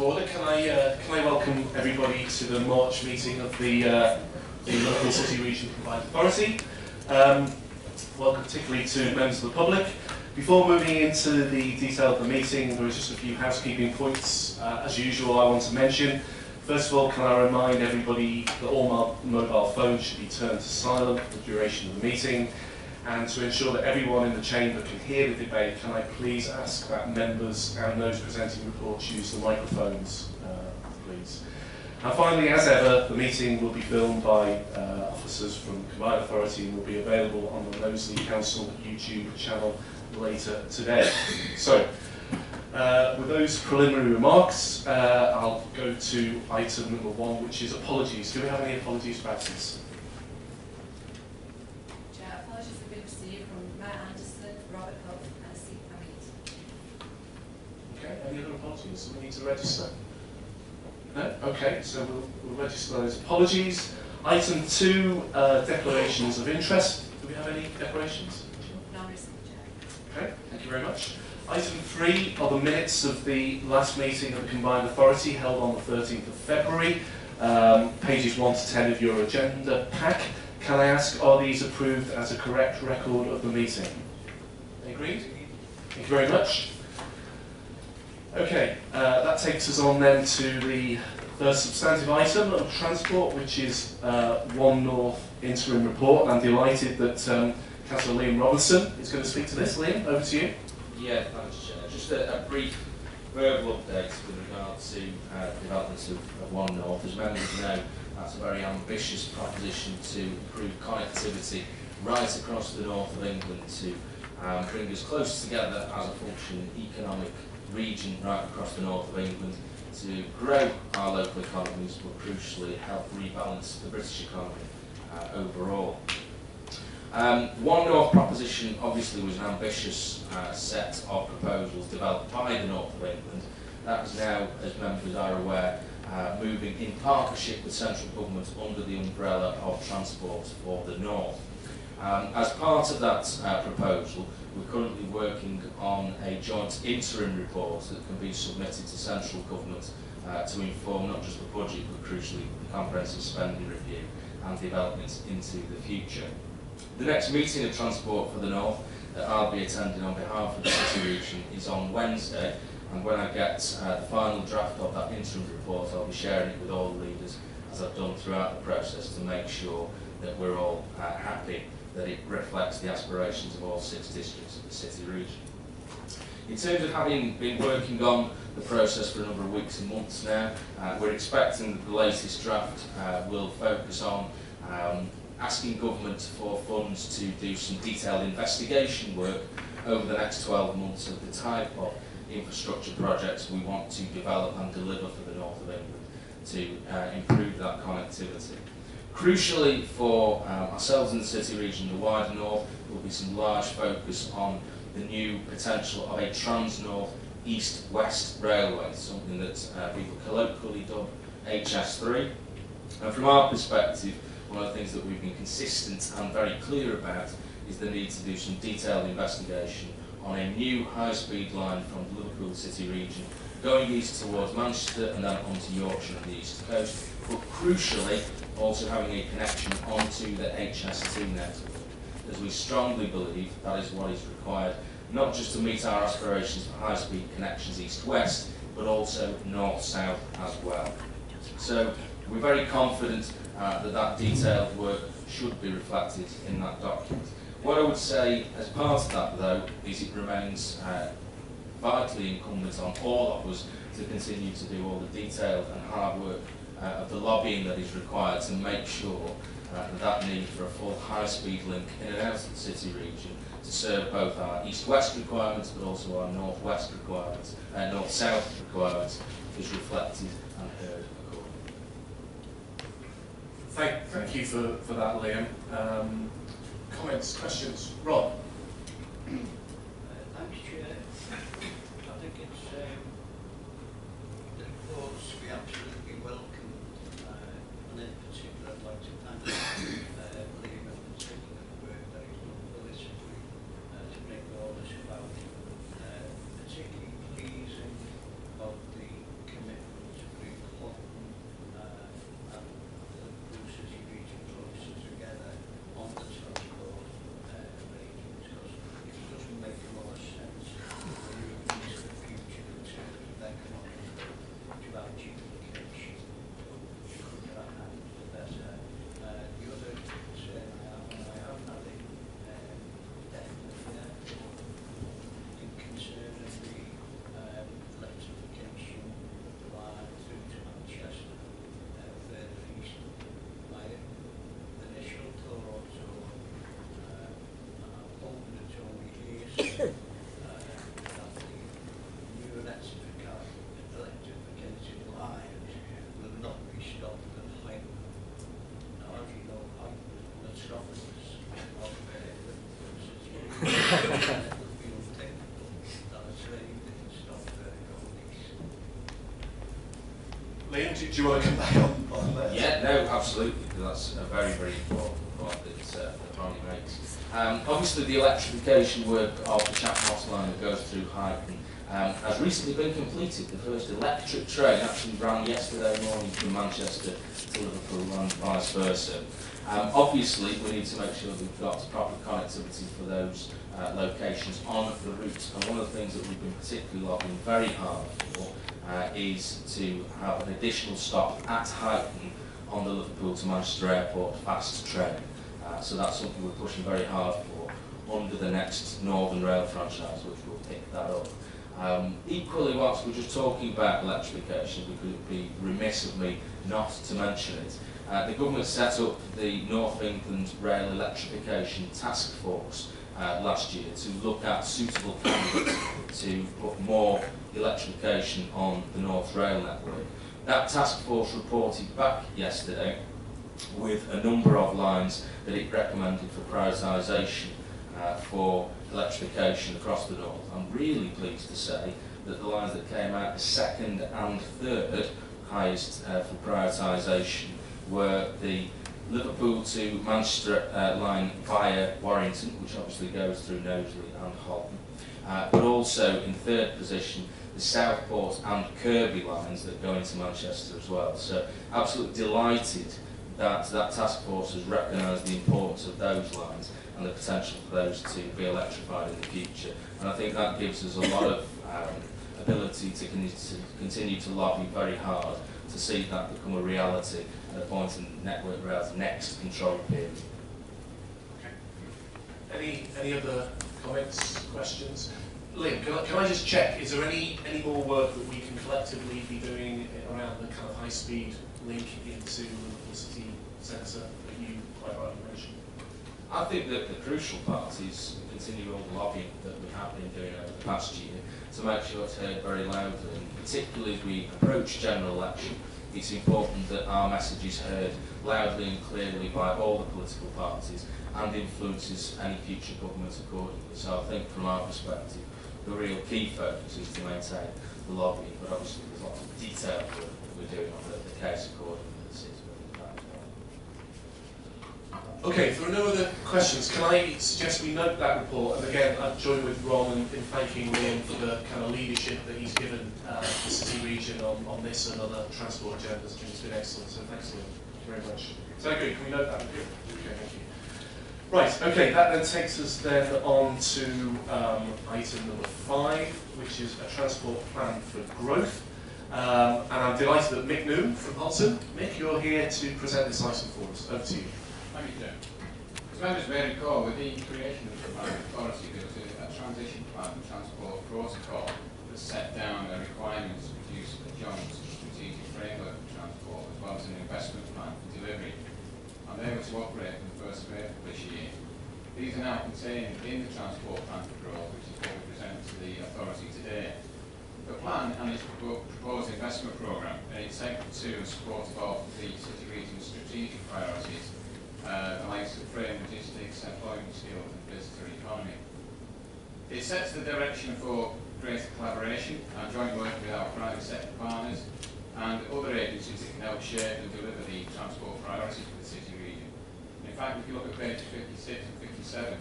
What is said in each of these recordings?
to order. Can I welcome everybody to the March meeting of the Liverpool City Region Combined Authority. Welcome particularly to members of the public. Before moving into the detail of the meeting, there is just a few housekeeping points. As usual, I want to mention. First of all, can I remind everybody that all mobile phones should be turned to silent for the duration of the meeting. And to ensure that everyone in the chamber can hear the debate, can I please ask that members and those presenting reports use the microphones, please. And finally, as ever, the meeting will be filmed by officers from the Combined Authority and will be available on the Knowsley Council YouTube channel later today. So, with those preliminary remarks, I'll go to item number 1, which is apologies. Do we have any apologies for absence? Any other apologies that we need to register? No? Okay, so we'll register those apologies. Item 2, declarations of interest. Do we have any declarations? No, Chair. Okay, thank you very much. Item 3 are the minutes of the last meeting of the Combined Authority held on the 13th of February. Pages 1 to 10 of your agenda pack. Can I ask, are these approved as a correct record of the meeting? Agreed? Thank you very much. Okay, that takes us on then to the first substantive item of transport, which is One North Interim Report. I'm delighted that Councillor Liam Robinson is going to speak to this. Liam, over to you. Yeah, thanks, Chair. Just a brief verbal update with regard to developments of One North. As members know, that's a very ambitious proposition to improve connectivity right across the north of England to bring us closer together as a functioning economic region right across the north of England, to grow our local economies, but crucially help rebalance the British economy overall. One North proposition obviously was an ambitious set of proposals developed by the north of England. That is now, as members are aware, moving in partnership with central government under the umbrella of Transport for the North. As part of that proposal, we're currently working on a joint interim report that can be submitted to central government to inform not just the budget, but crucially the comprehensive spending review and developments into the future. The next meeting of Transport for the North that I'll be attending on behalf of the City Region is on Wednesday, and when I get the final draft of that interim report, I'll be sharing it with all the leaders, as I've done throughout the process, to make sure that we're all happy that it reflects the aspirations of all 6 districts of the City Region. In terms of having been working on the process for a number of weeks and months now, we're expecting that the latest draft will focus on asking government for funds to do some detailed investigation work over the next 12 months of the type of infrastructure projects we want to develop and deliver for the north of England to improve that connectivity. Crucially for ourselves in the City Region, the wider north, there will be some large focus on the new potential of a trans-north east-west railway, something that people colloquially dub HS3. And from our perspective, one of the things that we've been consistent and very clear about is the need to do some detailed investigation on a new high-speed line from the Liverpool City Region going east towards Manchester and then onto Yorkshire and the east coast, but crucially also having a connection onto the HS2 network, as we strongly believe that is what is required, not just to meet our aspirations for high-speed connections east-west, but also north-south as well. So we're very confident that detailed work should be reflected in that document. What I would say as part of that, though, is it remains vitally incumbent on all of us to continue to do all the detailed and hard work of the lobbying that is required to make sure that need for a full high-speed link in and out of the City Region to serve both our east-west requirements but also our north-west requirements, north-south requirements, is reflected and heard accordingly. Thank you for that, Liam. Comments, questions? Rob? Thanks, Chair. I think it's the reports we absolutely welcome, and in particular I'd like to thank Liam and taking the work that he's done politically to bring all this about. Particularly pleasing of the commitment Liam, do you want to come back on that? Yeah, no, absolutely. That's a very, very important point that Ronnie makes. Obviously, the electrification work of the Chappell line that goes through Highton has recently been completed. The first electric train actually ran yesterday morning from Manchester to Liverpool and vice versa. Obviously, we need to make sure that we've got proper connectivity for those locations on the route. And one of the things that we've been particularly lobbying very hard for is to have an additional stop at Highton on the Liverpool to Manchester Airport fast train. So that's something we're pushing very hard for under the next Northern Rail franchise, which will pick that up. Equally, whilst we're just talking about electrification, because it would be remiss of me not to mention it, the government set up the North England Rail Electrification Task Force last year to look at suitable candidates to put more electrification on the North Rail network. That task force reported back yesterday with a number of lines that it recommended for prioritisation for electrification across the north. I'm really pleased to say that the lines that came out the second and third highest for prioritisation were the Liverpool to Manchester line via Warrington, which obviously goes through Knowsley and Holton, but also in third position the Southport and Kirby lines that go into Manchester as well. So absolutely delighted that that task force has recognised the importance of those lines and the potential for those to be electrified in the future. And I think that gives us a lot of ability to continue to lobby very hard to see that become a reality at a point in Network Rail's next control period. Okay. Any other comments, questions? Liam, can I just check, is there any more work that we can collectively be doing around the kind of high-speed link into the city centre that you quite rightly mentioned? I think that the crucial part is to continue all the lobbying that we have been doing over the past year to make sure it's heard very loudly, and particularly as we approach general election, it's important that our message is heard loudly and clearly by all the political parties and influences any future government accordingly. So I think from our perspective, the real key focus is to maintain the lobbying, but obviously there's lots of detailed work that we're doing on the case accordingly that sits within that as well. Okay, if there are no other questions, can I suggest we note that report? And again, I'd join with Ron in thanking Liam for the kind of leadership that he's given the city region on this and other transport agendas. I think it's been excellent, so thanks Liam. Thank you very much. Is that good? Can we note that? Okay, thank you. Right, okay, that then takes us then on to item number 5, which is a transport plan for growth. And I'm delighted that Mick Noon from Hodson. Mick, you're here to present this item for us. Over to you. Thank you, Chair. As members may recall, with the creation of the planning authority, there was a transition plan and transport protocol that set down the requirements to produce a joint strategic framework for transport, as well as an investment plan for delivery. And they were to operate from the 1st of April this year. These are now contained in the transport plan for growth, which is what we present to the authority today. The plan and its proposed investment programme, in its segment 2 in support of the city region's strategic priorities, the likes of freight logistics, employment skills and visitor economy. It sets the direction for greater collaboration and joint work with our private sector partners and other agencies that can help shape and deliver the transport priorities for the city region. In fact, if you look at pages 56 and 57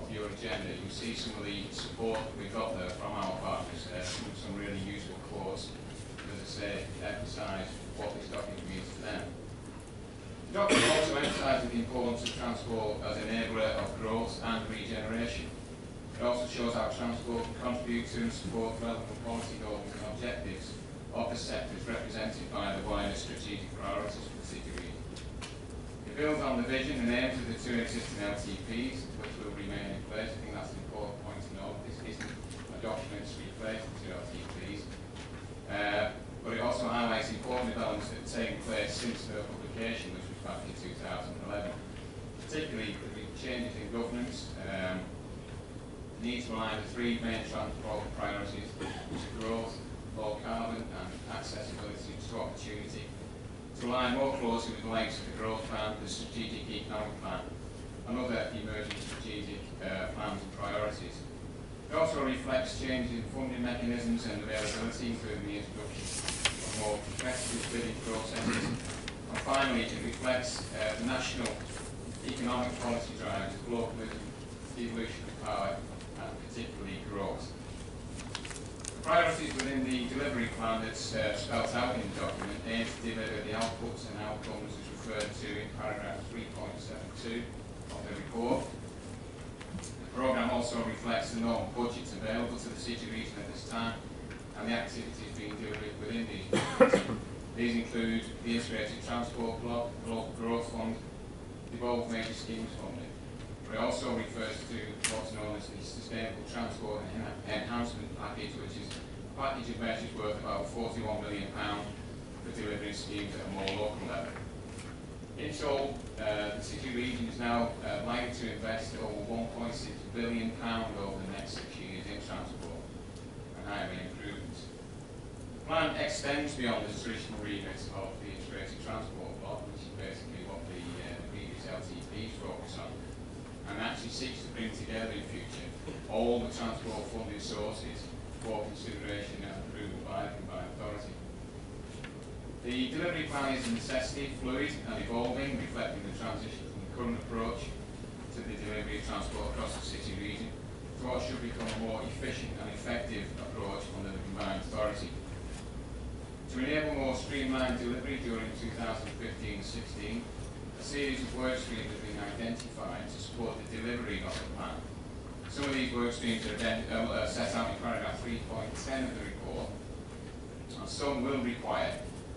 of your agenda, you see some of the support that we've got there from our partners, some really useful quotes, as I say, emphasise what this document means to them. The document also emphasises the importance of transport as an enabler of growth and regeneration. It also shows how transport can contribute to and support relevant policy goals and objectives of the sectors represented by the wider strategic priorities for the city region. It builds on the vision and aims of the 2 existing LTPs, which will remain in place. I think that's an important point to note. This isn't a document to replace the 2 LTPs. But it also highlights important developments that have taken place since their publication, which was back in 2011. Particularly the changes in governance, need to align the 3 main transport priorities, which are growth, low carbon and accessibility to opportunity, to align more closely with the likes of the growth plan, the strategic economic plan and other emerging strategic plans and priorities. It also reflects changes in funding mechanisms and availability, including the introduction of more competitive bidding processes. And finally, it reflects national economic policy drives, globalism, devolution of power, and particularly growth. The priorities within the delivery plan that's spelled out in the document aim to deliver the outputs and outcomes as referred to in paragraph 3.72 of the report. The programme also reflects the normal budgets available to the city region at this time and the activities being delivered within these budgets. These include the Integrated Transport Block, the Local Growth Fund, Devolved Major Schemes Funding. But it also refers to what's known as the Sustainable Transport Enhancement Package, which is a package of measures worth about £41 million for delivering schemes at a more local level. In total, the city region is now likely to invest over £1.6 billion over the next 6 years in transport and highway improvements. The plan extends beyond the traditional remit of the Integrated Transport Block, which is basically what the previous LTPs focus on, and actually seeks to bring together in future all the transport funding sources for consideration and approval by the combined authority. The delivery plan is a necessity, fluid and evolving, reflecting the transition from the current approach to the delivery of transport across the city region to what should become a more efficient and effective approach under the combined authority. To enable more streamlined delivery during 2015-16, a series of work streams have been identified to support the delivery of the plan. Some of these work streams are set out in paragraph 3.10 of the report, and some will require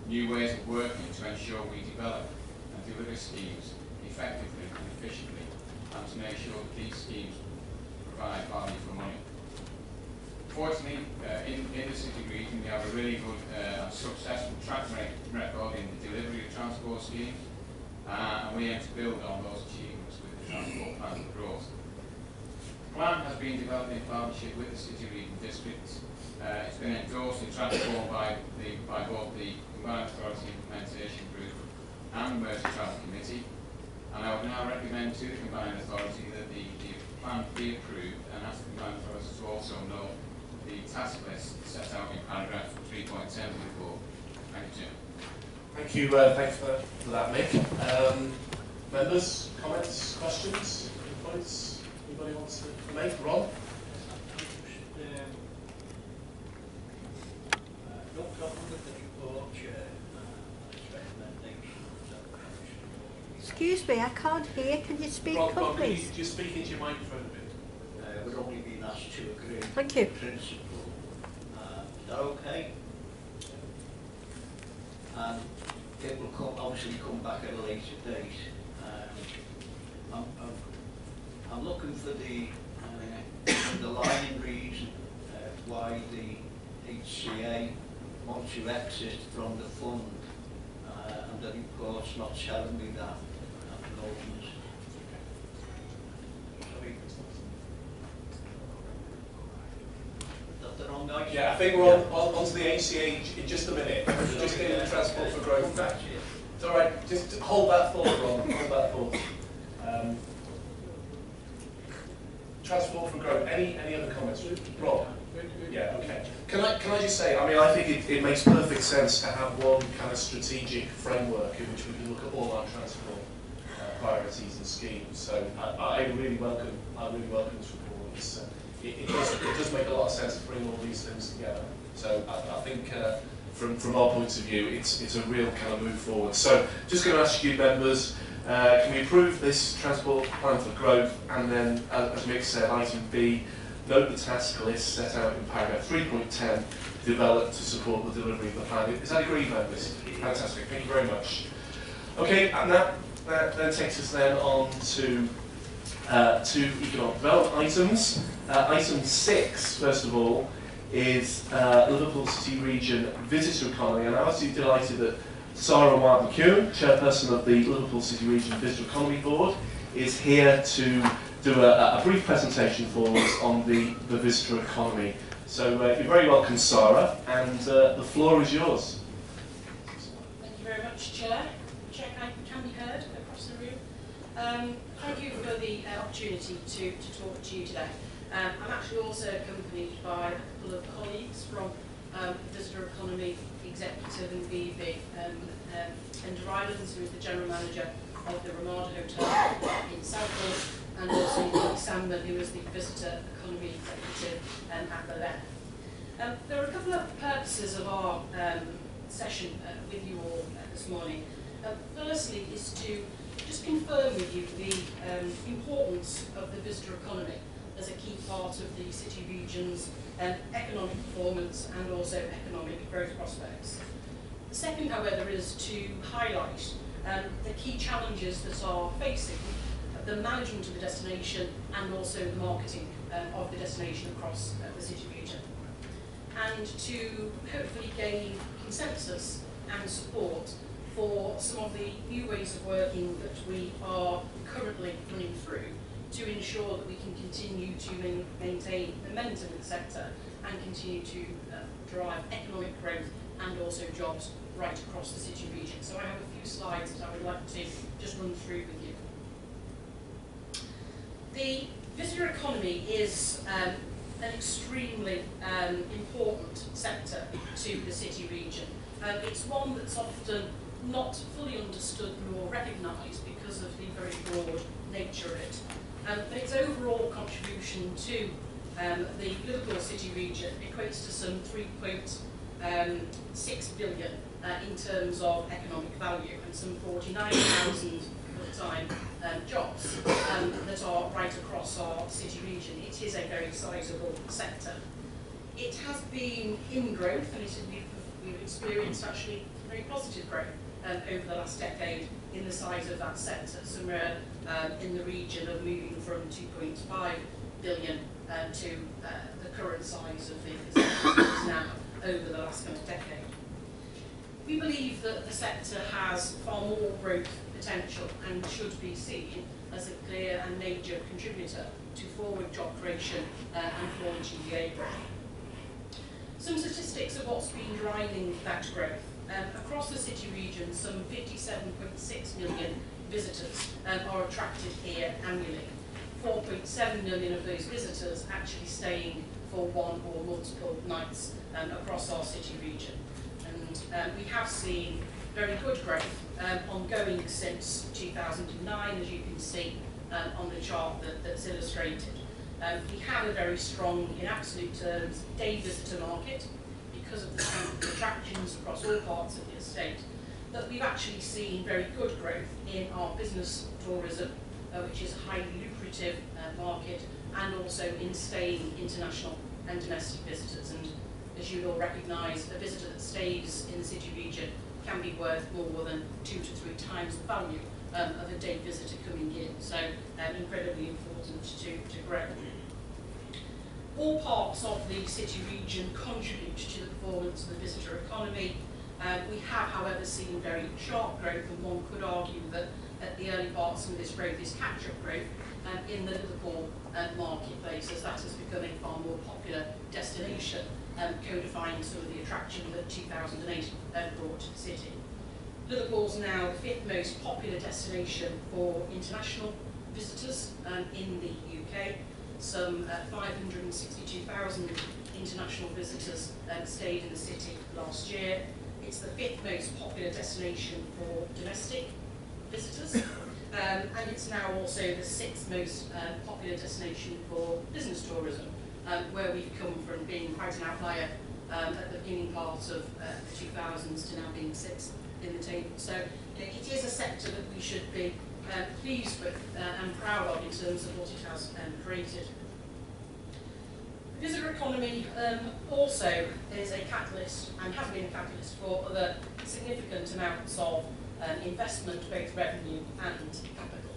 new ways of working to ensure we develop and deliver schemes effectively and efficiently, and to make sure that these schemes provide value for money. Fortunately, in the city region, we have a really good and successful track record in the delivery of transport schemes, and we aim to build on those achievements with the transport plan for growth. The plan has been developed in partnership with the city region districts. It's been endorsed and transformed by both the Combined Authority Implementation Group and the Merger Travel Committee, and I would now recommend to the Combined Authority that the plan be approved, and ask the Combined Authority to also know the task list set out in paragraph 3.10 of the report. Thank you, Jim. Thank you, thanks for that, Mick. Members, comments, questions, points? Anybody wants to make? Ron? No problem with the report, Chair, and its recommendations and the Commission. Excuse me, I can't hear. Can you speak Ron, up, can you please? just speak into your microphone a bit? We're only being asked to agree Thank you. with the principle. Is that okay? And it will obviously come back at a later date. I'm looking for the underlying reason why the HCA wants to exit from the fund, and the report's not telling me that at the moment. Sorry. Is that the wrong item? Yeah, I think we're on to the ACA in just a minute. We're just getting the Transport for Growth back. It's all right, just hold that thought, Ron, hold that thought. Transport for Growth, any other comments? Rob? Yeah, okay. Can I just say, I mean, I think it makes perfect sense to have one kind of strategic framework in which we can look at all our transport priorities and schemes. So I really welcome this report. It does make a lot of sense to bring all these things together. So I think from our point of view, it's a real kind of move forward. So just going to ask you members, can we approve this transport plan for growth, and then, as Mick said, item B, note the task list set out in paragraph 3.10, developed to support the delivery of the plan. Is that agreed, members? Fantastic, thank you very much. Okay, and that then takes us then on to two economic development items. Item 6, first of all, is Liverpool City Region Visitor Economy, and I'm absolutely delighted that Sara Wilde McKeown, Chairperson of the Liverpool City Region Visitor Economy Board, is here to do a brief presentation for us on the visitor economy. So you're very welcome, Sara, and the floor is yours. Thank you very much, Chair. Check I can be heard across the room. Thank you for the opportunity to talk to you today. I'm actually also accompanied by a couple of colleagues from the visitor economy Executive and VB, Ender Islands, who is the General Manager of the Ramada Hotel in Southport, and also Nick Sandman, who is the Visitor Economy Executive at the left. There are a couple of purposes of our session with you all this morning. Firstly is to just confirm with you the importance of the visitor economy as a key part of the city region's economic performance and also economic growth prospects. The second, however, is to highlight the key challenges that are facing the management of the destination and also the marketing of the destination across the city region, and to hopefully gain consensus and support for some of the new ways of working that we are currently running through to ensure that we can continue to maintain momentum in the sector and continue to drive economic growth and also jobs right across the city region. So I have a few slides that I would like to just run through with you. The visitor economy is an extremely important sector to the city region. It's one that's often not fully understood nor recognised because of the very broad nature of it. But its overall contribution to the Liverpool city region equates to some 3.6 billion in terms of economic value, and some 49,000 full-time jobs that are right across our city region. It is a very sizable sector. It has been in growth, and we've experienced actually very positive growth over the last decade in the size of that sector, somewhere in the region of moving from 2.5 billion to the current size of the sector now over the last kind of decade. We believe that the sector has far more growth potential and should be seen as a clear and major contributor to forward job creation and forward GDA growth. Some statistics of what's been driving that growth. Across the city region, some 57.6 million visitors are attracted here annually. 4.7 million of those visitors actually staying for one or multiple nights across our city region. And we have seen very good growth ongoing since 2009, as you can see on the chart that's illustrated. We have a very strong, in absolute terms, day visitor market because of the strength of attractions across all parts of the estate, but we've actually seen very good growth in our business tourism, which is a highly lucrative market, and also in staying international and domestic visitors. And as you all recognise, a visitor that stays in the city region can be worth more than 2 to 3 times the value of a day visitor coming in. So incredibly important to grow. All parts of the city region contribute to the performance of the visitor economy. We have, however, seen very sharp growth, and one could argue that at the early parts of this growth is catch-up growth in the Liverpool marketplace, as that has become a far more popular destination, codifying some of the attraction that 2008 brought to the city. Liverpool's now the 5th most popular destination for international visitors in the UK. Some 562,000 international visitors stayed in the city last year. It's the 5th most popular destination for domestic visitors, and it's now also the 6th most popular destination for business tourism, where we've come from being quite an outlier at the beginning part of the 2000s to now being 6th in the table. So it is a sector that we should be pleased with and proud of in terms of what it has created. The visitor economy also is a catalyst, and has been a catalyst, for other significant amounts of investment, both revenue and capital,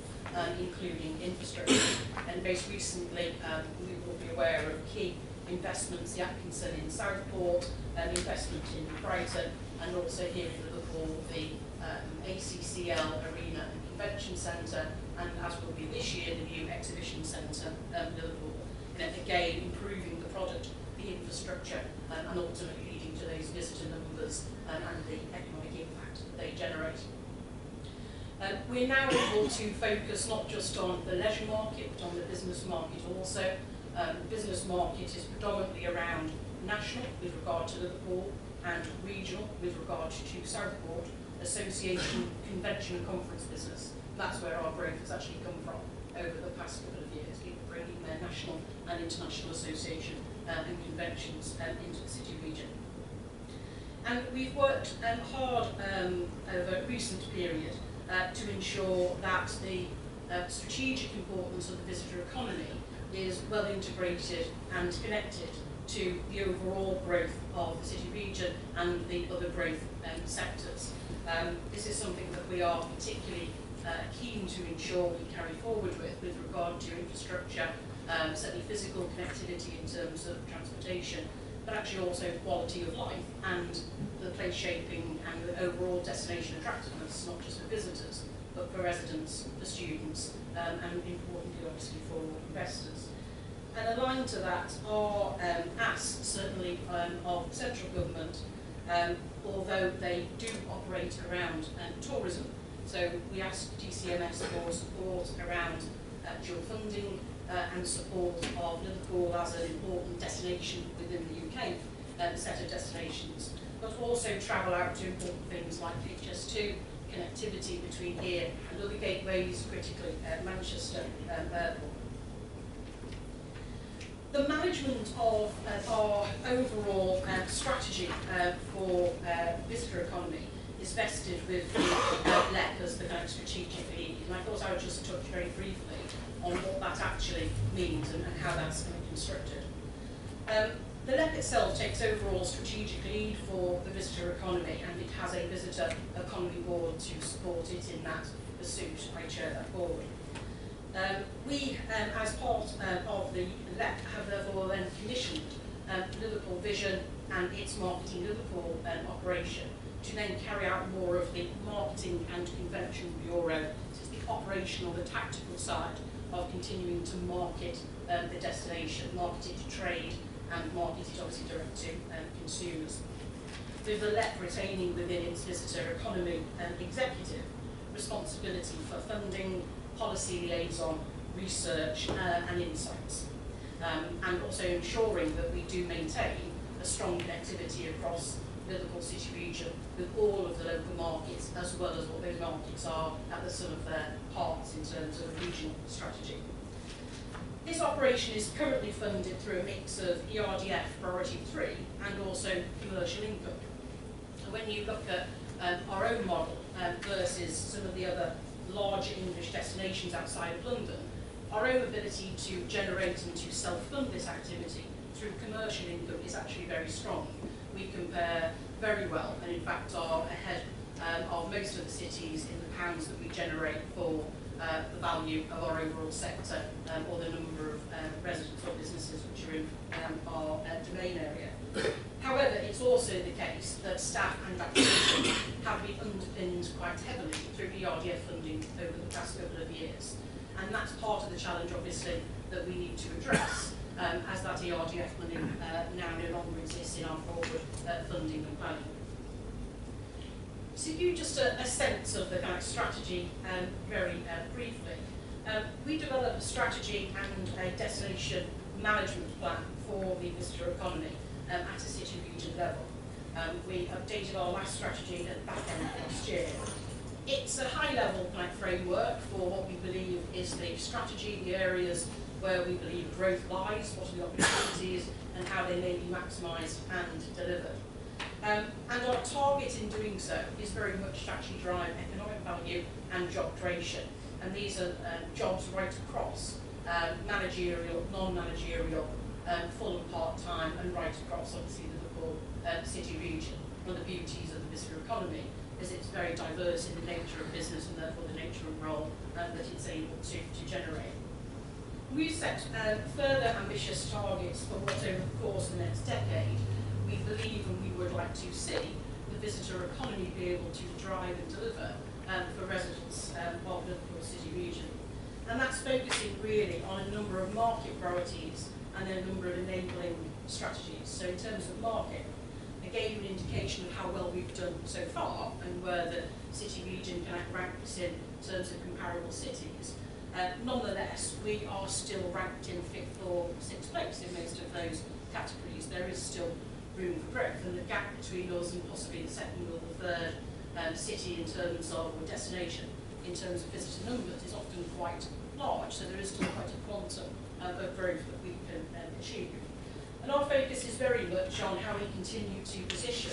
including infrastructure. And most recently, we will be aware of key investments, the Atkinson in Southport, investment in Brighton, and also here in Liverpool, the ACCL Arena and Convention Centre, and as will be this year, the new Exhibition Centre, Liverpool. And again, improving the product, the infrastructure, and ultimately leading to those visitor numbers and the economic impact that they generate. We're now able to focus not just on the leisure market, but on the business market also. The business market is predominantly around national with regard to Liverpool, and regional with regard to Southport, association, convention and conference business. That's where our growth has actually come from over the past couple of years, people bringing their national and international association and conventions into the city region. And we've worked hard over a recent period to ensure that the strategic importance of the visitor economy is well integrated and connected to the overall growth of the city region and the other growth sectors. This is something that we are particularly keen to ensure we carry forward with regard to infrastructure, certainly physical connectivity in terms of transportation, but actually also quality of life and the place shaping and the overall destination attractiveness, not just for visitors, but for residents, for students, and importantly obviously for investors. And aligned to that are asks certainly of central government, although they do operate around tourism. So we asked DCMS for support around dual funding and support of Liverpool as an important destination within the UK set of destinations, but also travel out to important things like HS2, connectivity between here and other gateways, critically Manchester Airport. The management of our overall strategy for visitor economy is vested with the LEP as the kind of strategic lead, and I thought I would just touch very briefly on what that actually means and how that's kind of constructed. The LEP itself takes overall strategic lead for the visitor economy, and it has a visitor economy board to support it in that pursuit. I chair that board. We, as part of the LEP, have therefore then commissioned Liverpool Vision and its Marketing Liverpool operation to then carry out more of the marketing and convention bureau. This is the operational, the tactical side of continuing to market the destination, market it to trade and market it obviously direct to consumers. With the LEP retaining within its visitor economy executive responsibility for funding, policy liaison, research and insights, and also ensuring that we do maintain a strong connectivity across the Liverpool city region with all of the local markets, as well as what those markets are at the sum of their parts in terms of a regional strategy. This operation is currently funded through a mix of ERDF Priority 3 and also commercial income. And when you look at our own model versus some of the other larger English destinations outside of London, our own ability to generate and to self-fund this activity through commercial income is actually very strong. We compare very well and in fact are ahead of most of the cities in the pounds that we generate for the value of our overall sector or the number of residents or businesses which are in our domain area. However, it's also the case that staff and activity have been underpinned quite heavily through ERDF funding over the past couple of years. And that's part of the challenge, obviously, that we need to address as that ERDF money now no longer exists in our forward funding and planning. So to give you just a sense of the kind of strategy very briefly, we developed a strategy and a destination management plan for the visitor economy at a city region level. We updated our last strategy at the back end of last year. It's a high-level kind of framework for what we believe is the strategy, the areas where we believe growth lies, what are the opportunities, and how they may be maximised and delivered. And our target in doing so is very much to actually drive economic value and job creation. And these are jobs right across managerial, non-managerial, full and part-time, and right across, obviously, the Liverpool city region. One of the beauties of the visitor economy is it's very diverse in the nature of business and therefore the nature of role that it's able to generate. We've set further ambitious targets for what over the course of the next decade we believe and we would like to see the visitor economy be able to drive and deliver for residents of the Liverpool city region. And that's focusing really on a number of market priorities and then a number of enabling strategies. So in terms of market, I gave an indication of how well we've done so far and where the city region kind of ranks in terms of comparable cities. Nonetheless, we are still ranked in 5th or 6th place in most of those categories. There is still room for growth, and the gap between us and possibly the second or the third city in terms of, or destination, in terms of visitor numbers is often quite large, so there is still quite a quantum of growth that we can achieve. And our focus is very much on how we continue to position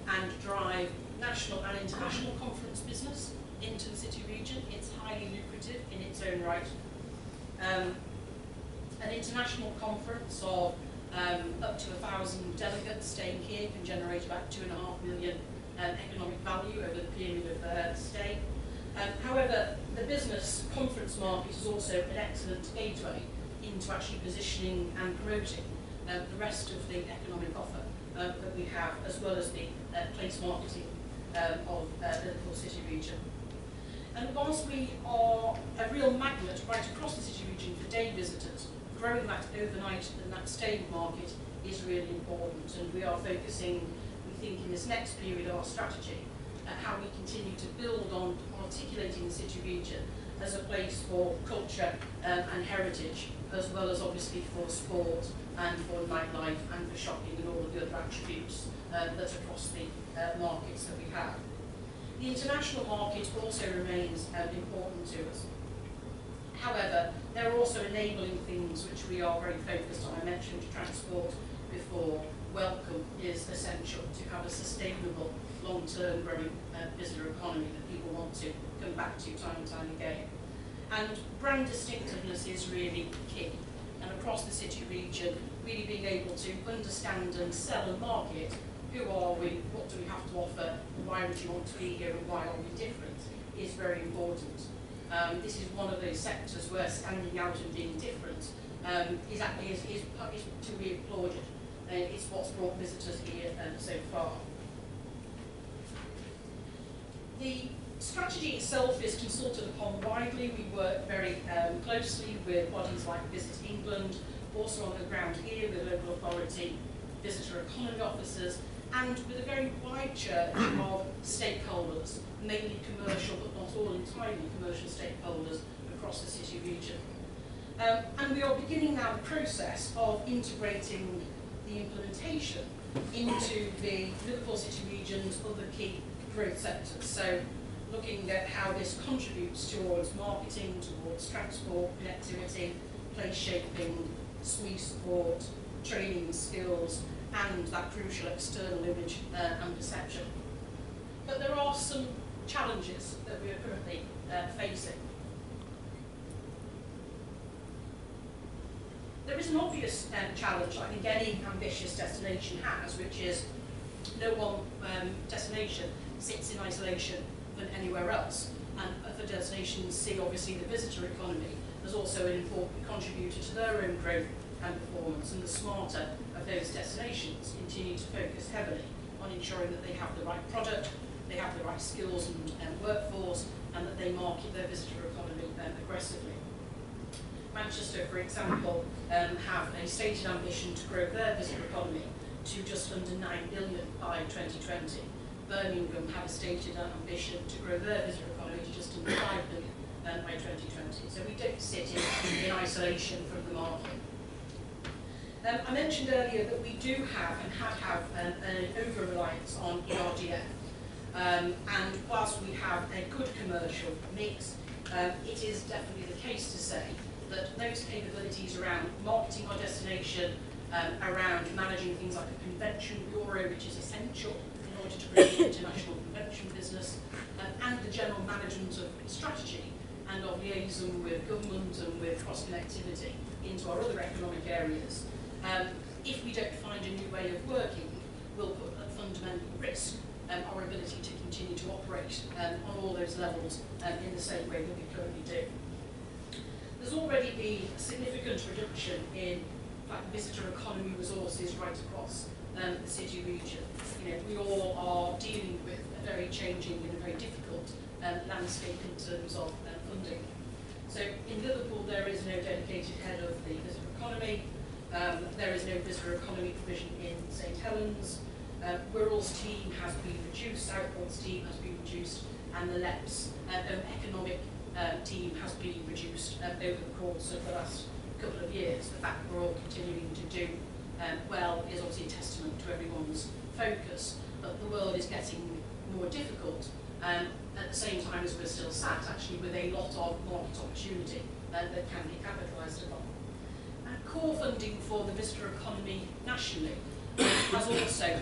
and drive national and international conference business into the city region. It's highly lucrative in its own right. An international conference of up to 1,000 delegates staying here can generate about £2.5 million economic value over the period of stay. However, the business conference market is also an excellent gateway into actually positioning and promoting the rest of the economic offer that we have, as well as the place marketing of the Liverpool city region. And whilst we are a real magnet right across the city region for day visitors, growing that overnight and that staying market is really important, and we are focusing, we think, in this next period of our strategy at how we continue to build on articulating the city region as a place for culture and heritage, as well as obviously for sport and for nightlife and for shopping and all of the other attributes that's across the markets that we have. The international market also remains important to us. However, there are also enabling things which we are very focused on. I mentioned transport before. Welcome is essential to have a sustainable, long-term growing visitor economy that people want to come back to time and time again. And brand distinctiveness is really key. And across the city region, really being able to understand and sell and market who are we, what do we have to offer, why would you want to be here, and why are we different, is very important. This is one of those sectors where standing out and being different is to be applauded. It's what's brought visitors here so far. The strategy itself is consulted upon widely. We work very closely with bodies like Visit England, also on the ground here with local authority, visitor economy officers, and with a very wide church of stakeholders, mainly commercial but not all entirely commercial stakeholders across the city region. And we are beginning now the process of integrating the implementation into the Liverpool city region's other key growth sectors. So looking at how this contributes towards marketing, towards transport, connectivity, place shaping, SME support, training skills, and that crucial external image and perception. But there are some challenges that we are currently facing. There is an obvious challenge I think any ambitious destination has, which is no one destination sits in isolation than anywhere else. And other destinations see obviously the visitor economy as also an important contributor to their own growth and performance, and the smarter of those destinations continue to focus heavily on ensuring that they have the right product, they have the right skills and workforce, and that they market their visitor economy aggressively. Manchester, for example, have a stated ambition to grow their visitor economy to just under 9 billion by 2020. Birmingham have a stated ambition to grow their visitor economy to just under 5 billion by 2020. So we don't sit in isolation from the market. I mentioned earlier that we do have and have an over-reliance on ERDF. And whilst we have a good commercial mix, it is definitely the case to say that those capabilities around marketing our destination, around managing things like a convention bureau, which is essential in order to bring the international convention business, and the general management of strategy and of liaison with government and with cross-connectivity into our other economic areas. If we don't find a new way of working, we'll put at fundamental risk our ability to continue to operate on all those levels in the same way that we currently do. There's already been a significant reduction in visitor economy resources right across the city region. You know, we all are dealing with a very changing and a very difficult landscape in terms of funding. So in Liverpool there is no dedicated head of the visitor economy. There is no visitor economy provision in St Helens. Wirral's team has been reduced, Southport's team has been reduced, and the LEP's economic team has been reduced over the course of the last couple of years. The fact we're all continuing to do well is obviously a testament to everyone's focus, but the world is getting more difficult. At the same time as we're still sat actually with a lot of market opportunity that can be capitalised upon. And core funding for the visitor economy nationally has also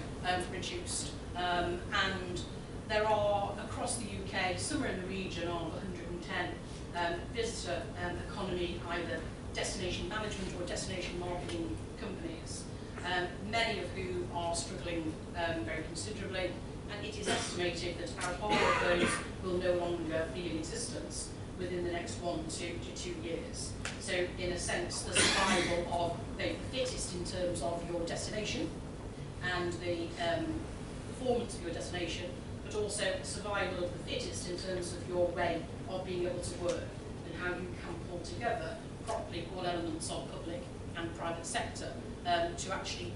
reduced, and there are across the UK somewhere in the region of 110 visitor economy, either destination management or destination marketing companies, many of whom are struggling very considerably, and it is estimated that about half of those will no longer be in existence within the next 1 to 2 years. So in a sense, the survival of the fittest in terms of your destination and the performance of your destination, but also survival of the fittest in terms of your way of being able to work and how you can pull together properly all elements of public and private sector to actually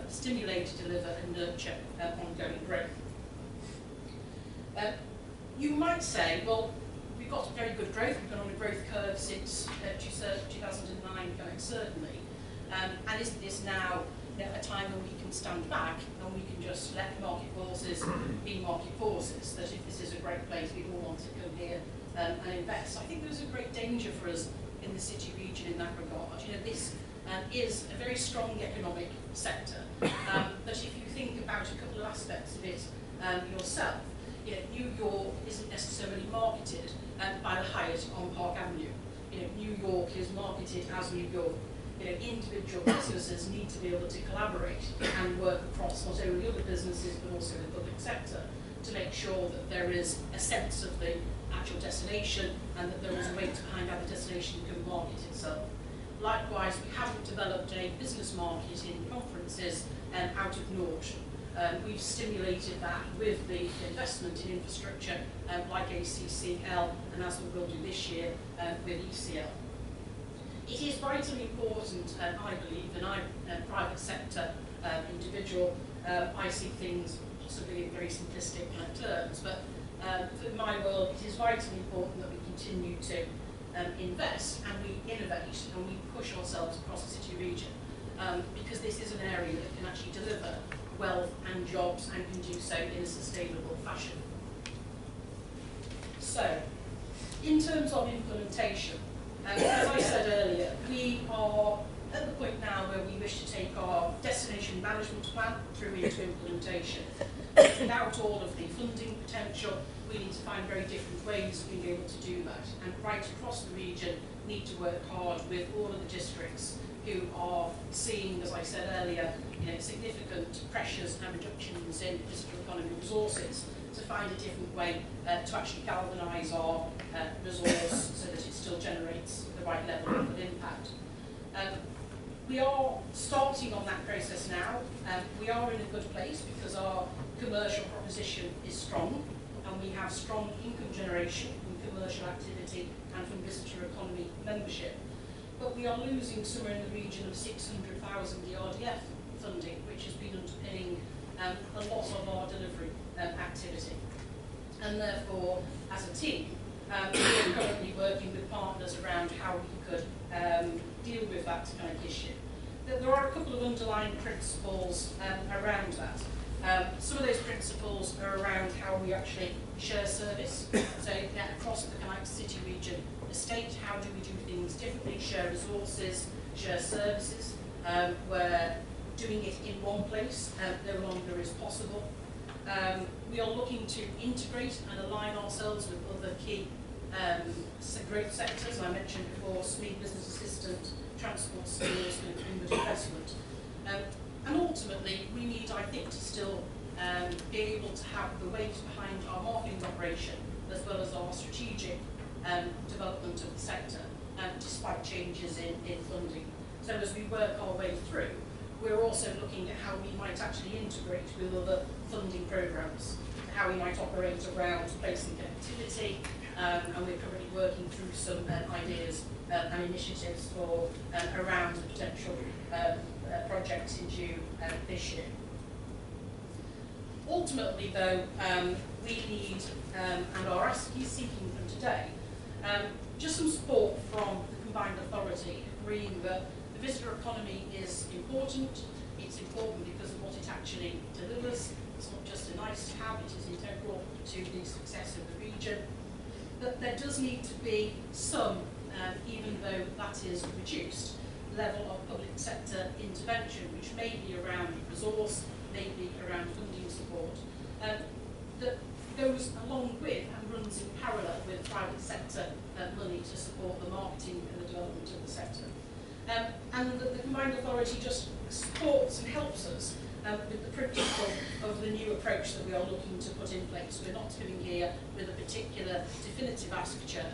stimulate, deliver and nurture ongoing growth. You might say, well, we've got very good growth, we've been on a growth curve since 2009, certainly, and isn't this now a time when we can stand back and we can just let market forces be market forces, that if this is a great place, we all want to come here and invest. I think there's a great danger for us in the city region in that regard. This is a very strong economic sector, but if you think about a couple of aspects of it yourself, New York isn't necessarily marketed by the Hyatt on Park Avenue. New York is marketed as New York. Individual businesses need to be able to collaborate and work across not only other businesses but also the public sector to make sure that there is a sense of the actual destination and that there is a weight behind how the destination can market itself. Likewise, we haven't developed a business market in conferences out of naught. We've stimulated that with the investment in infrastructure like ACCL, and as we will do this year with ECL. It is vitally important, I believe, and I'm a private sector individual, I see things possibly in very simplistic terms, but in my world it is vitally important that we continue to invest and we innovate and we push ourselves across the city region, because this is an area that can actually deliver wealth and jobs and can do so in a sustainable fashion. So, in terms of implementation, as I said earlier, we are at the point now where we wish to take our destination management plan through into implementation. Without all of the funding potential, we need to find very different ways of being able to do that. And right across the region, need to work hard with all of the districts who are seeing, as I said earlier, significant pressures and reductions in visitor economy resources, to find a different way to actually galvanise our resource so that it still generates the right level of impact. We are starting on that process now. We are in a good place because our commercial proposition is strong and we have strong income generation from commercial activity and from visitor economy membership. But we are losing somewhere in the region of 600,000 RDF funding, which has been underpinning a lot of our delivery activity. And therefore, as a team, we are currently working with partners around how we could deal with that kind of issue. There are a couple of underlying principles around that. Some of those principles are around how we actually share service. So across the city region estate, how do we do things differently, share resources, share services, where doing it in one place no longer is possible. We are looking to integrate and align ourselves with other key growth sectors. I mentioned before, SME, business assistant, transport skills, and inward investment. And ultimately, we need, I think, to still be able to have the weight behind our marketing operation, as well as our strategic development of the sector, despite changes in funding. So as we work our way through, we're also looking at how we might actually integrate with other funding programmes, how we might operate around place and connectivity, and we're currently working through some ideas and initiatives for around the potential projects in due this year. Ultimately, though, we need and are seeking from today just some support from the combined authority, agreeing that the visitor economy is important, it's important because of what it actually delivers. It's not just a nice to have, it is integral to the success of the region. But there does need to be some, even though that is reduced, level of public sector intervention, which may be around resource, may be around funding support, that goes along with and runs in parallel with private sector money to support the marketing and the development of the sector. And the combined authority just supports and helps us with the principle of the new approach that we are looking to put in place. We're not coming here with a particular definitive ask, Chair.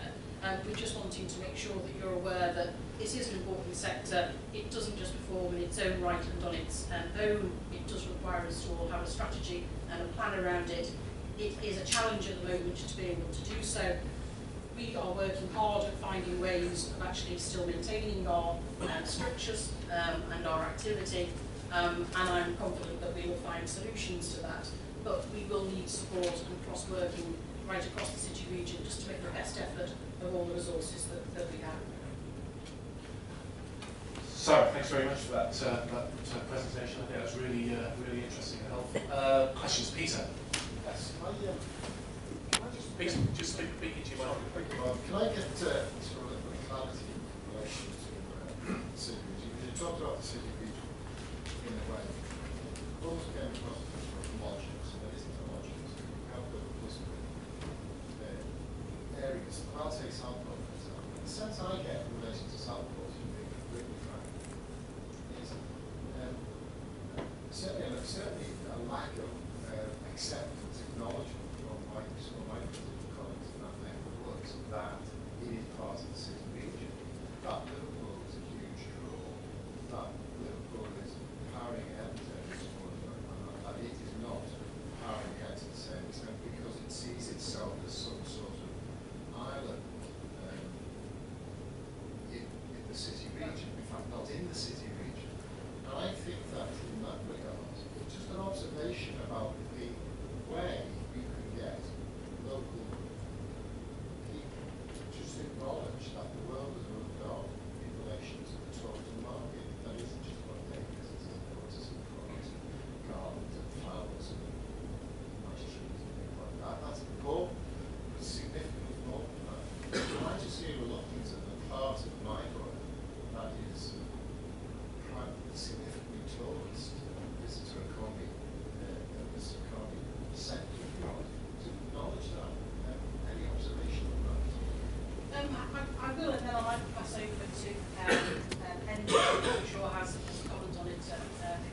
We're just wanting to make sure that you're aware that this is an important sector. It doesn't just perform in its own right and on its own. It does require us to all have a strategy and a plan around it. It is a challenge at the moment to be able to do so. We are working hard at finding ways of actually still maintaining our structures and our activity, and I'm confident that we will find solutions to that. But we will need support and cross-working right across the city region just to make the best effort of all the resources that we have. Sara, thanks very much for that, presentation. I think that's really, really interesting and helpful. Questions, Peter? Yes, can I Just speak into your microphone. can I get sort of a little bit of clarity in relation to city region? You talked about the city region in a way. Those came across homogenous, and there isn't homogenous. You have got a list of areas. I'll take Southport, for example. The sense I get in relation to Southport, you being completely frank, is certainly a lack of acceptance, acknowledgement from my political colleagues in that neck of the woods that it is part of the city region. That Liverpool is a huge draw. That Liverpool is powering ahead in terms of it is not powering ahead to the same extent because it sees itself as some sort of island in the city region. In fact, not in the city region. And I think that in that regard, it's just an observation about the way you can get local people to just acknowledge that the world has moved on in relation to the tourism market. That isn't just about taking visitors and notice and products and gardens and flowers and nice trees and things like that. That's important, but significantly more than that. And I just see a reluctance on the part of my borough that is significantly towards visitor economy, visitor economy sector, if you want, to acknowledge that. Any observation on that? I will, and then I might pass over to Henry, I'm sure has a comment on it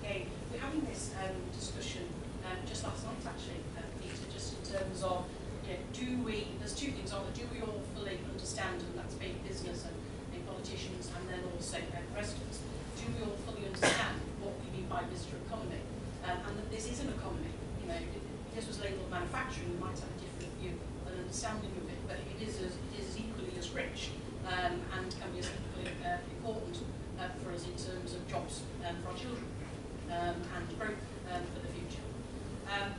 again. We're having this discussion just last night, actually, Peter, just in terms of, there's two things on it. Do we all fully understand, and that's big business and politicians, and then also residents, do we all fully understand what we mean by visitor economy? And that this is an economy. If this was labelled manufacturing, we might have a different view and understanding of it, but it is equally as rich and can be as equally important for us in terms of jobs for our children and growth for the future.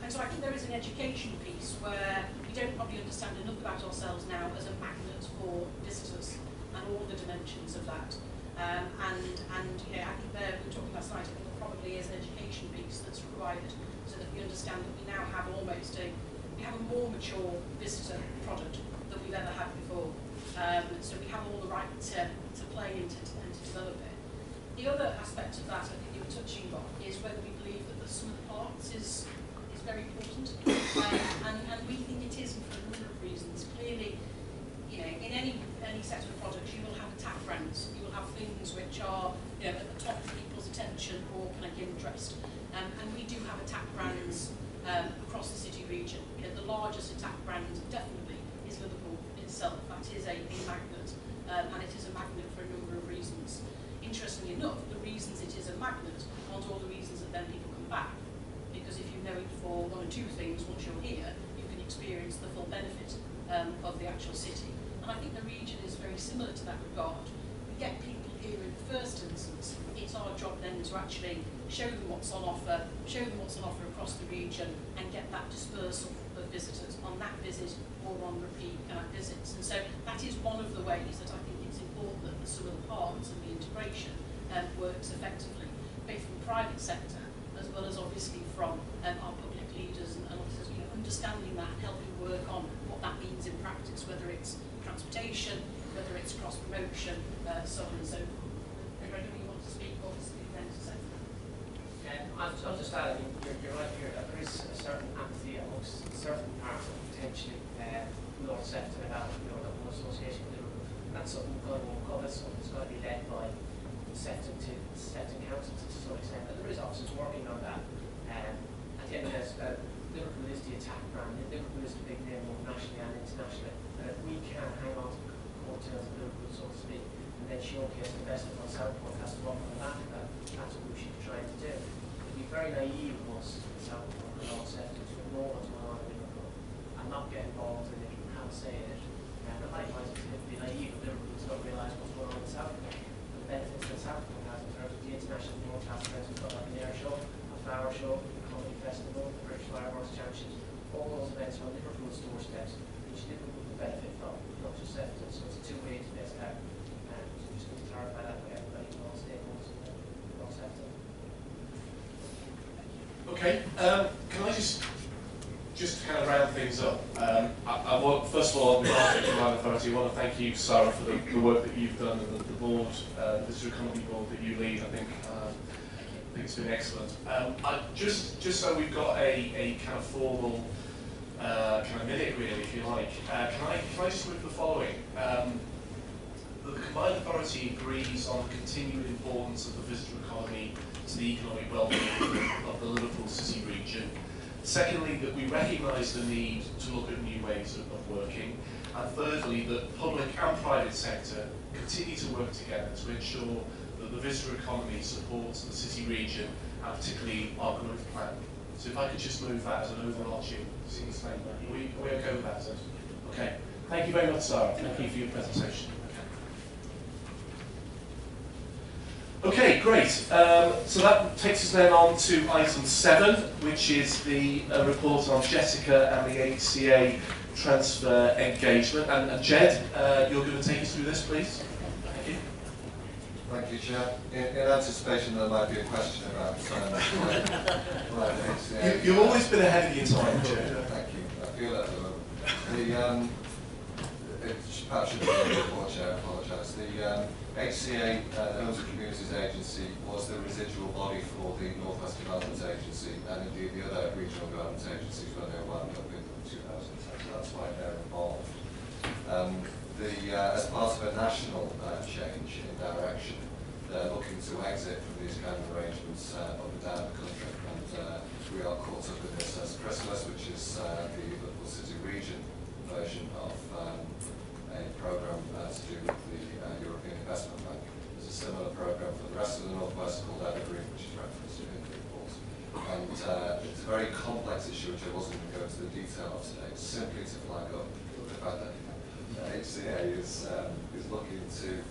And so I think there is an education piece where we don't probably understand enough about ourselves now as a magnet for visitors and all the dimensions of that. I think we were talking last night, I think there probably is an education piece that's required so that we understand that we now have we have a more mature visitor product than we've ever had before. So we have all the right to play and to develop it. The other aspect of that, I think you were touching on, is whether we believe that the sum of the parts is very important. And we think it is for a number of reasons. Clearly, in any set of products, you will have attack brands. You will have things which are at the top of people's attention or kind of interest. And we do have attack brands across the city region. The largest attack brand definitely is Liverpool itself. That is a magnet, and it is a magnet for a number of reasons. Interestingly enough, the reasons it is a magnet aren't all the reasons that then people come back. Because if you know it for one or two things, once you're here, you can experience the full benefit of the actual city. And I think the region is very similar to that regard. We get people here in the first instance. It's our job then to actually show them what's on offer across the region, and get that dispersal of visitors on that visit or on repeat visits. And so that is one of the ways that I think it's important that the sum of the parts and the integration works effectively. both from the private sector as well as obviously from our public leaders and officers, understanding that and helping work on what that means in practice, whether it's transportation, whether it's cross-promotion, so on and so forth. If anybody wants to speak, obviously, then to say. I'll just add, you're right here that there is a certain apathy amongst certain parts of potentially law sector about the Local Association of Liverpool. And that's something we've got to uncover, something that's got to be led by sector council to some extent. But there is officers working on that. At the end of this, Liverpool is the attack brand. Liverpool is the big name both nationally and internationally. And if we can hang on to the coattails of Liverpool, so to speak, and then showcase the best of what Southport has to offer on the back of that, that's what we should be trying to do. It'd be very naive of us in Southport and all sector to ignore what's going on in Liverpool and not get involved in it and have a say in it. And likewise, it'd be naive of Liverpool to not realise what's going on in Southport and the benefits that Southport has in terms of the international broadcast events. We've got like an air show, a flower show, a comedy festival, the British Fireworks Championships, all those events on Liverpool's doorsteps, which Liverpool will benefit from, not just sector. So it's a two-way to this out. And so just need to clarify that with everybody, all stakeholders in the all sector. Okay, can I just kind of round things up? I want, first of all, on behalf of the Combined Authority, I want to thank you, Sarah, for the work that you've done and the board, the Visitor Economy Board that you lead. I think it's been excellent. Just so we've got a kind of formal kind of minute, really, if you like, can I just move the following? The Combined Authority agrees on the continued importance of the visitor economy to the economic well-being of the Liverpool City region. Secondly, that we recognise the need to look at new ways of working. And thirdly, that public and private sector continue to work together to ensure that the visitor economy supports the city region and particularly our growth plan. So if I could just move that as an overarching statement. Are we okay with that? Okay. Thank you very much, Sarah. Thank you for your presentation. Okay, great. So that takes us then on to item 7, which is the report on Jessica and the HCA transfer engagement. And Jed, you're going to take us through this, please. Thank you. Thank you, Chair. In anticipation there might be a question about HCA. You've always been ahead of your time, Chair. Thank you. I feel that at the moment. Perhaps should be a bit more, Chair. I apologise. The HCA, the Homes and Communities Agency, was the residual body for the North West Development Agency, and indeed the other regional development agencies when they wound up in 2010. So that's why they're involved. As part of a national change in direction, they're looking to exit from these kind of arrangements up and down the country, and we are caught up in this as Christmas, which is the Liverpool City region version of a programme to do with the European Investment Bank. There's a similar programme for the rest of the Northwest called Evergreen, which is referenced in the report. And it's a very complex issue, which I wasn't going to go into the detail of today, simply to flag up the fact that HCA is looking to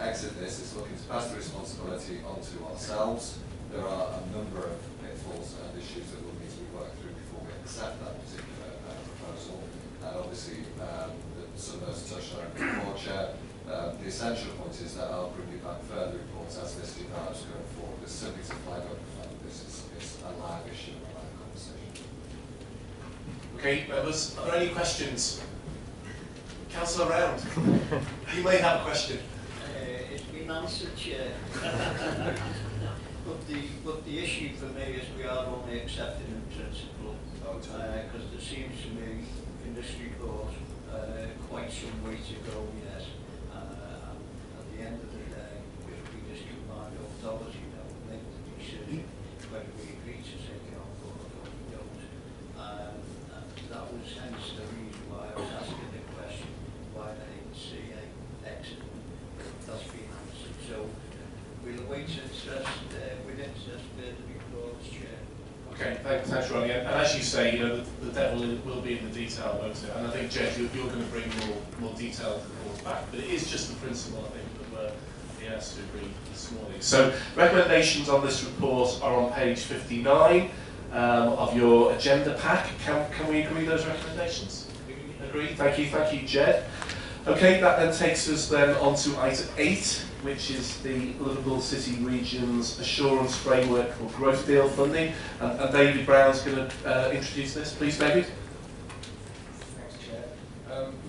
exit this, is looking to pass the responsibility onto ourselves. There are a number of pitfalls and issues that will need to be worked through before we accept that particular proposal. And obviously, some of those touched on it before, Chair. The essential point is that I'll bring you back further reports as this develops going forward. It's simply to flag up the fact that this is a live issue, a live conversation. Okay, members, are there any questions? Councillor Round, you may have a question. It's been answered, Chair. But the issue for me is we are only accepting in principle, because there seems to me in this report quite some way to go yet. And at the end of the day, if we just combine $8, make the decision whether we agree to take it on board or we don't. That was hence the reason why I was asking the question why the HCA exit. That's been answered. So we'll await interest with interest further reports, Chair. Okay, thanks, Ronnie. And as you say, the devil will be in the detail, won't it? And I think, Jed, you're going to bring more detailed reports back. But it is just the principle, I think, that we're being asked to agree this morning. So recommendations on this report are on page 59 of your agenda pack. Can we agree those recommendations? Agree? Thank you, Jed. Okay, that then takes us then on to item 8, which is the Liverpool City Region's Assurance Framework for Growth Deal Funding. And David Brown's going to introduce this. Please, David. Thanks, Chair.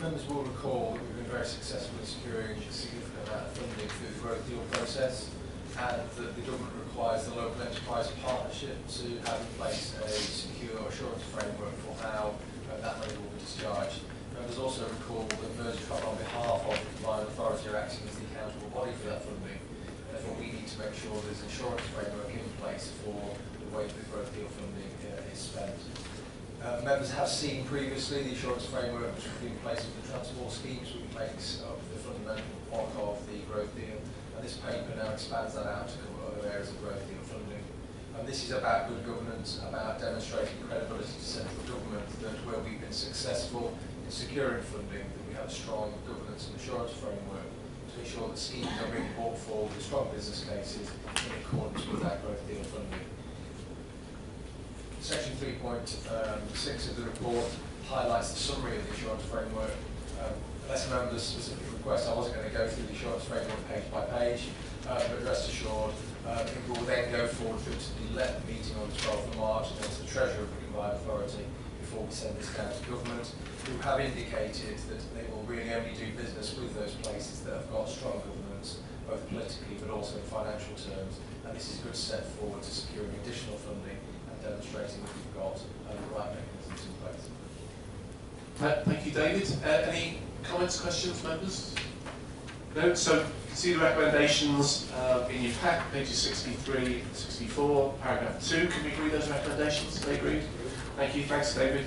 Members will recall that we've been very successful in securing a significant amount of funding through the growth deal process, and that the government requires the local enterprise partnership to have in place a secure assurance framework for how that money will be discharged. Members also recall that Ms Sara on behalf of the combined authority are acting as the accountable body for that funding. Therefore, we need to make sure there's an assurance framework in place for the way the growth deal funding is spent. Members have seen previously the assurance framework which was in place with the transport schemes, which makes up the fundamental block of the growth deal. And this paper now expands that out to cover other areas of growth deal funding. And this is about good governance, about demonstrating credibility to central government that where we've been successful in securing funding, that we have a strong governance and assurance framework to ensure that schemes are being brought forward with strong business cases in accordance with that growth deal funding. Section 3.6 of the report highlights the summary of the assurance framework. Unless members specifically request, I wasn't going to go through the assurance framework page by page, but rest assured, it will then go forward through to the meeting on the 12th of March and then to the Treasurer of the Combined Authority before we send this down to government, who have indicated that they will really only do business with those places that have got strong governance, both politically but also in financial terms. And this is a good step forward to securing additional funding and demonstrating that we've got the right mechanisms in place. Thank you, David. Any comments, questions, members? No? So, you can see the recommendations in your pack, pages 63 and 64, paragraph 2. Can we agree those recommendations? They agreed? Thank you. Thanks, David.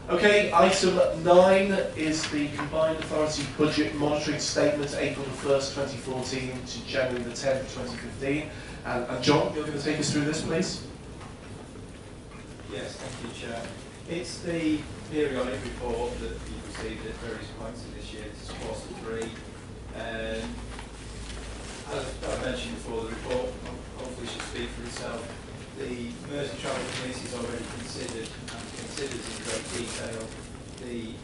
Okay, item 9 is the Combined Authority Budget Monitoring Statement, April the 1st, 2014 to January the 10th, 2015. And John, you're going to take us through this, please? Yes, thank you, Chair. It's the periodic report that you've received at various points in this year. This is quarter 3. As I mentioned before, the report hopefully should speak for itself. The Mersey Travel Committee has already considered and considers in great detail the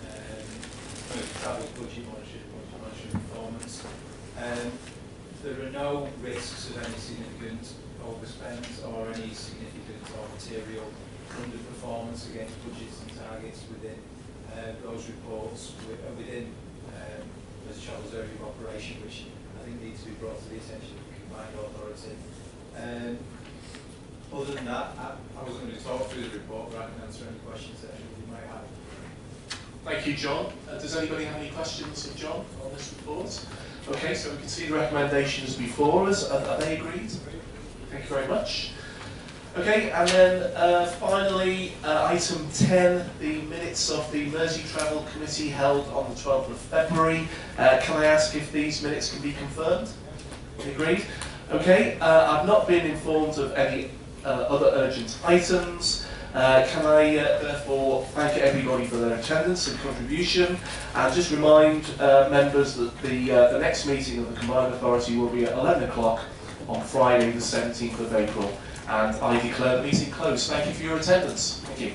Mersey Travel budget monitoring performance. There are no risks of any significant overspend or any significant or material underperformance against budgets and targets within those reports within Mersey Travel's area of operation, which I think needs to be brought to the attention of the Combined Authority. Other than that, I was going to talk through the report, but I can answer any questions that you might have. Thank you, John. Does anybody have any questions of John on this report? Okay, so we can see the recommendations before us. Are they agreed? Thank you very much. Okay, and then finally, item 10, the minutes of the Mersey Travel Committee held on the 12th of February. Can I ask if these minutes can be confirmed? Agreed? Okay, I've not been informed of any other urgent items. Can I therefore thank everybody for their attendance and contribution, and just remind members that the next meeting of the Combined Authority will be at 11 o'clock on Friday the 17th of April, and I declare the meeting closed. Thank you for your attendance. Thank you.